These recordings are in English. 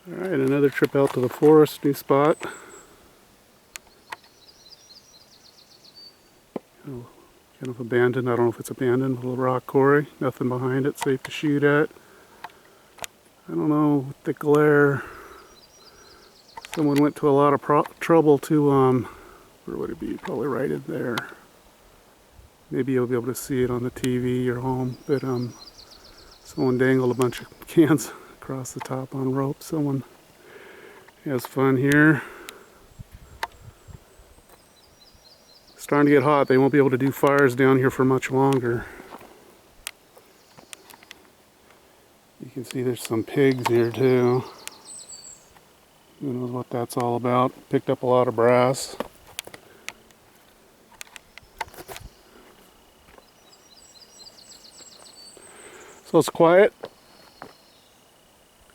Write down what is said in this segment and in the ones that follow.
Alright, another trip out to the forest, new spot. Oh, kind of abandoned, I don't know if it's abandoned, a little rock quarry, nothing behind it, safe to shoot at. I don't know, with the glare, someone went to a lot of trouble to, where would it be? Probably right in there. Maybe you'll be able to see it on the TV or home, but someone dangled a bunch of cans across the top on rope. Someone has fun here. It's starting to get hot. They won't be able to do fires down here for much longer. You can see there's some pigs here too. Who knows what that's all about. Picked up a lot of brass. So it's quiet.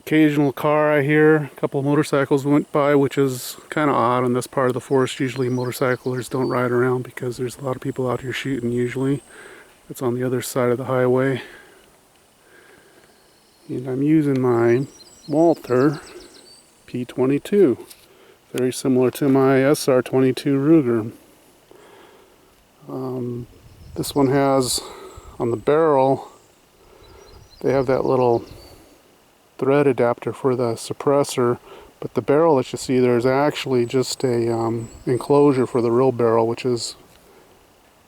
Occasional car I hear. A couple of motorcycles went by, which is kind of odd in this part of the forest. Usually motorcyclers don't ride around because there's a lot of people out here shooting usually. It's on the other side of the highway. And I'm using my Walther P-22. Very similar to my SR-22 Ruger. This one has, on the barrel, they have that little thread adapter for the suppressor, but the barrel that you see there is actually just a enclosure for the real barrel, which is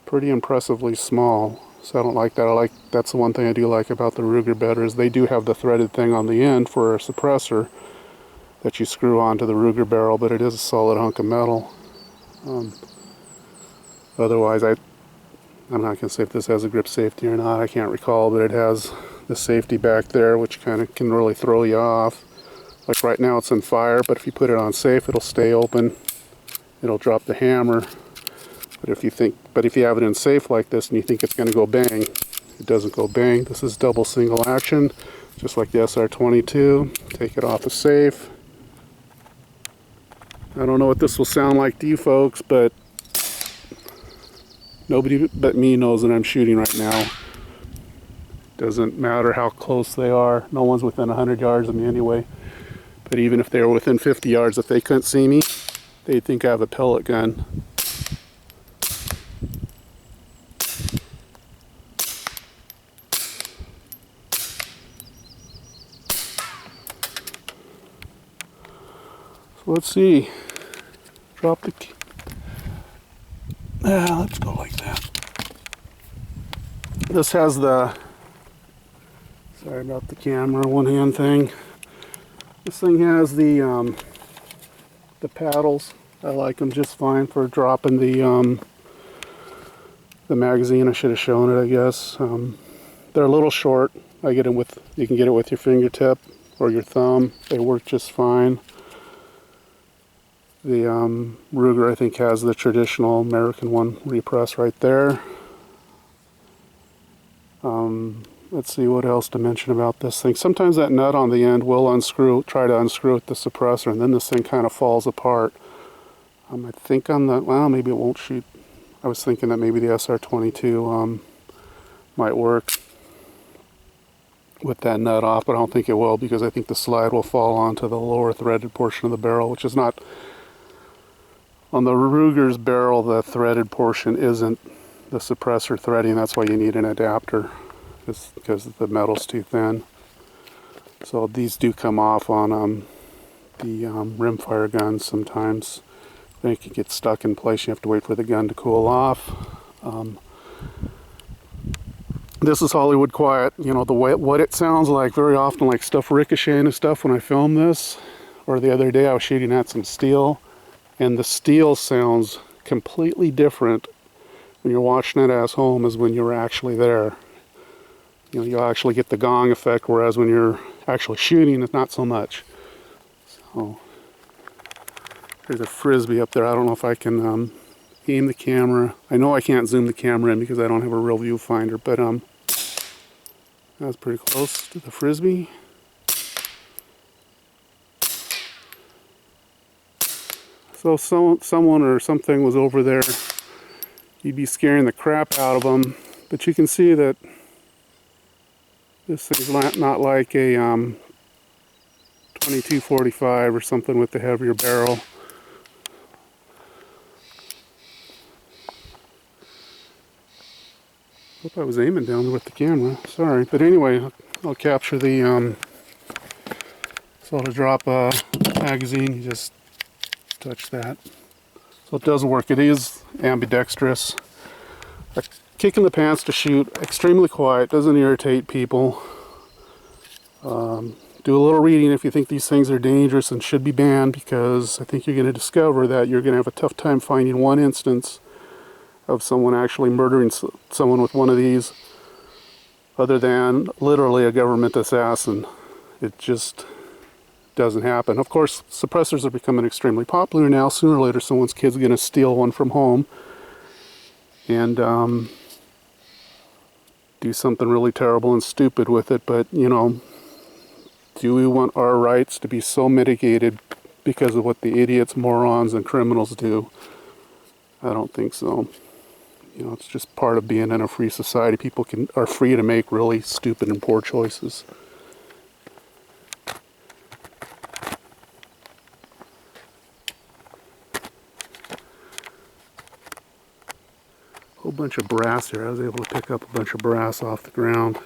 pretty impressively small. So I don't like that. That's the one thing I do like about the Ruger better, is they do have the threaded thing on the end for a suppressor that you screw onto the Ruger barrel, but it is a solid hunk of metal. Otherwise, I'm not going to say if this has a grip safety or not, I can't recall, but it has the safety back there, which kind of can really throw you off. Like right now it's in fire, but if you put it on safe, it'll stay open. It'll drop the hammer. But if you have it in safe like this and you think it's going to go bang, it doesn't go bang. This is double single action, just like the SR-22. Take it off the safe. I don't know what this will sound like to you folks, but nobody but me knows that I'm shooting right now. Doesn't matter how close they are. No one's within 100 yards of me anyway. But even if they were within 50 yards, if they couldn't see me, they'd think I have a pellet gun. So let's see. Drop the... let's go like that. This has the... Sorry about the camera, one-hand thing. This thing has the paddles. I like them just fine for dropping the magazine. I should have shown it, I guess. They're a little short. You can get it with your fingertip or your thumb. They work just fine. The Ruger, I think, has the traditional American one repress right there. Let's see what else to mention about this thing. Sometimes that nut on the end will try to unscrew with the suppressor, and then this thing kind of falls apart. I think well, maybe it won't shoot. I was thinking that maybe the SR-22 might work with that nut off, but I don't think it will, because I think the slide will fall onto the lower threaded portion of the barrel, which is not... On the Ruger's barrel, the threaded portion isn't the suppressor threading. That's why you need an adapter, because the metal's too thin. So these do come off on the rimfire guns sometimes. They can get stuck in place. You have to wait for the gun to cool off. This is Hollywood quiet. You know, what it sounds like very often, like stuff ricocheting and stuff when I film this. Or the other day I was shooting at some steel, and the steel sounds completely different when you're watching it as home as when you're actually there. You know, you'll actually get the gong effect, whereas when you're actually shooting, it's not so much. So there's a frisbee up there. I don't know if I can aim the camera. I know I can't zoom the camera in because I don't have a real viewfinder, but that's pretty close to the frisbee. So someone or something was over there. You'd be scaring the crap out of them, but you can see that this thing's not like a P-22 45 or something with the heavier barrel. Hope I was aiming down with the camera. Sorry, but anyway, I'll capture the. So to drop a magazine, you just touch that. So it does work. It is ambidextrous. A kick in the pants to shoot. Extremely quiet. Doesn't irritate people. Do a little reading if you think these things are dangerous and should be banned, because I think you're going to discover that you're going to have a tough time finding one instance of someone actually murdering someone with one of these, other than literally a government assassin. It just doesn't happen. Of course, suppressors are becoming extremely popular now. Sooner or later, someone's kid's going to steal one from home and do something really terrible and stupid with it. But, you know, do we want our rights to be so mitigated because of what the idiots, morons, and criminals do? I don't think so. You know, it's just part of being in a free society. People are free to make really stupid and poor choices. Whole bunch of brass here. I was able to pick up a bunch of brass off the ground.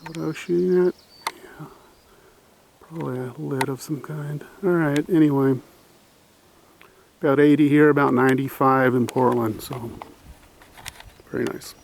What I was shooting at? Yeah, probably a lid of some kind. Alright, anyway. About 80 here, about 95 in Portland, so very nice.